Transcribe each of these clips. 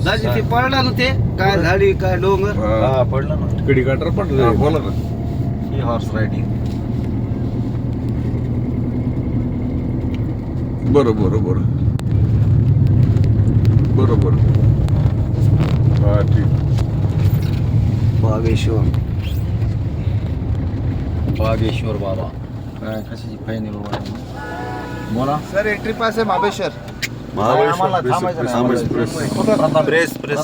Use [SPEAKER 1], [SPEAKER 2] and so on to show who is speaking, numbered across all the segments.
[SPEAKER 1] दाजी ते पडला ना ते काय झाडी काय डोंगर
[SPEAKER 2] हा पडलं ना
[SPEAKER 3] कडी काटर पडलं बोला ना
[SPEAKER 2] ही हॉर्स रायडिंग
[SPEAKER 3] बरं बरं बरं बरं बरं हा ठीक
[SPEAKER 2] बागेश्वर बाबा काय कशाची फायनल बोला
[SPEAKER 4] सर एंट्री पास आहे महाबळेश्वर.
[SPEAKER 2] आम्हाला थांबायचं नाही.
[SPEAKER 1] प्रेस प्रेस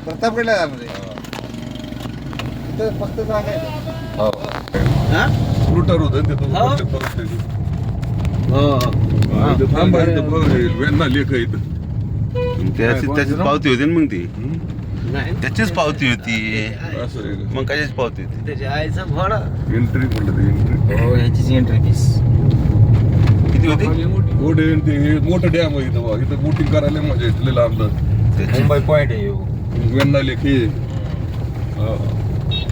[SPEAKER 4] प्रतापगडला जाणार आहे. इथं फक्त जागा आहे.
[SPEAKER 2] हो.
[SPEAKER 1] हा
[SPEAKER 3] लुटार होतं ते तो
[SPEAKER 1] हो.
[SPEAKER 3] वेन्ना लेख इथं
[SPEAKER 5] त्याचीच पावती होती ना मग ती
[SPEAKER 1] नाही
[SPEAKER 5] त्याचीच पावती होती
[SPEAKER 3] असं आहे का?
[SPEAKER 5] मग कशाची पावती होती
[SPEAKER 1] त्याच्या आईचा घोडा
[SPEAKER 3] एंट्री म्हटलं ते एंट्री
[SPEAKER 2] हो ह्याचीच एंट्री फीस
[SPEAKER 5] किती होती
[SPEAKER 3] मोठे एंट्री हे मोठं डॅम आहे इथं बा. इथं बोटिंग करायला मजा येते लय लांब
[SPEAKER 2] मुंबई पॉइंट आहे ह्यो.
[SPEAKER 3] वेन्ना लेख हे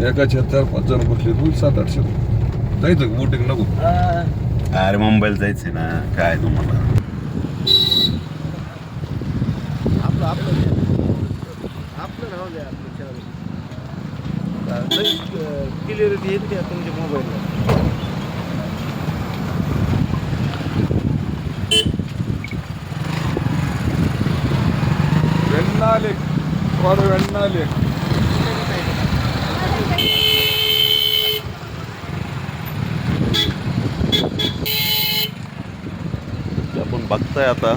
[SPEAKER 3] एका 4-5 जण बसले होईल 700-800 जायचं बोटिंग नको
[SPEAKER 5] अरे मुंबईला जायचंय ना काय तुम्हाला
[SPEAKER 1] आपलं आपलं आपलं राहू द्या आपलं क्लिअरिटी येईल का तुमच्या मोबाईलला
[SPEAKER 3] वेन्ना लेख वेन्ना लेख
[SPEAKER 5] आपण बघताय आता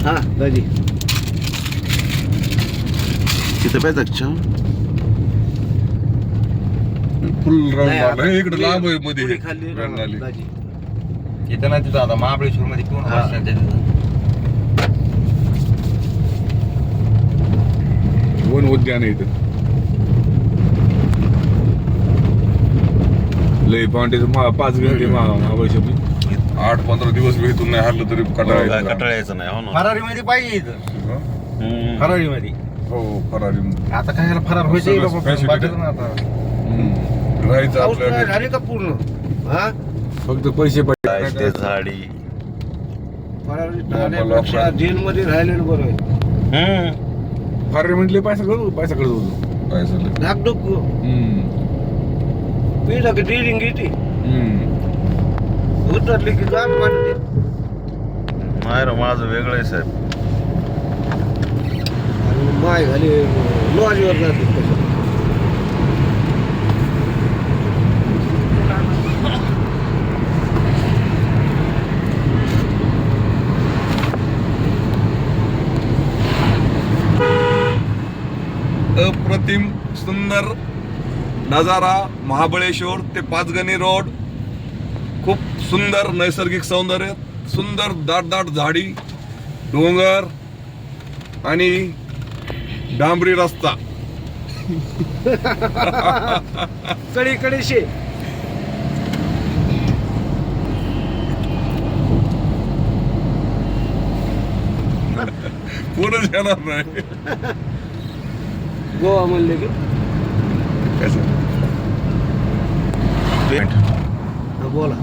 [SPEAKER 1] हा दाजी
[SPEAKER 5] तिथं पाहिजे अच्छा
[SPEAKER 3] फुल राऊंड
[SPEAKER 1] नाही,
[SPEAKER 3] मारला
[SPEAKER 1] आता
[SPEAKER 3] इकडे लांब आहे मध्ये
[SPEAKER 1] पुढे खाली
[SPEAKER 3] वेन्ना लेक
[SPEAKER 1] दाजी
[SPEAKER 2] इथं ना तिथं आता महाबळेश्वर मध्ये कोण
[SPEAKER 1] हा.
[SPEAKER 2] बस स्टँड आहे तिथं.
[SPEAKER 3] वन उद्यान आहे इथं लय पांडे 5 घंटे महाबळेश्वर 8-15 दिवस मी इथून नाही हरलं तरी कंटाळा
[SPEAKER 5] कटाळायचं नाही हो ना
[SPEAKER 2] फरारी मध्ये पाहिजे इथं
[SPEAKER 5] हम्म.
[SPEAKER 2] फरारी मध्ये
[SPEAKER 3] हो फरारी
[SPEAKER 2] आता काय ह्याला फरार व्हायचं
[SPEAKER 3] सगळं
[SPEAKER 2] बाबा,
[SPEAKER 3] facility.
[SPEAKER 2] वाटत नाही आता
[SPEAKER 3] राहायचं
[SPEAKER 1] पाऊस नाही
[SPEAKER 3] आपल्याकडे
[SPEAKER 1] झाली का पूर्ण हा
[SPEAKER 3] फक्त पैसे
[SPEAKER 5] काय ते
[SPEAKER 3] पाहिजे
[SPEAKER 5] झाडी
[SPEAKER 1] राहण्यापेक्षा जेलमध्ये राहिलेलं बरं आहे
[SPEAKER 5] हम्म.
[SPEAKER 3] फरारी म्हटले पैसा करू पैसा करत होतो पैसा लय.
[SPEAKER 1] धाकधूक पिढा की डिरिंग येते उतरली की जात वाटते
[SPEAKER 5] नाही रे माझं वेगळं आहे साहेब
[SPEAKER 1] आणि माय झाली लॉजवर जाते तसं
[SPEAKER 3] अप्रतिम सुंदर नजारा महाबळेश्वर ते पाचगणी रोड खूप सुंदर नैसर्गिक सौंदर्य सुंदर दाट झाडी डोंगर आणि डांबरी रस्ता
[SPEAKER 1] कडे शे
[SPEAKER 3] कोणच येणार नाही
[SPEAKER 1] गोवा म्हणले की
[SPEAKER 3] कसं
[SPEAKER 1] हा, बोला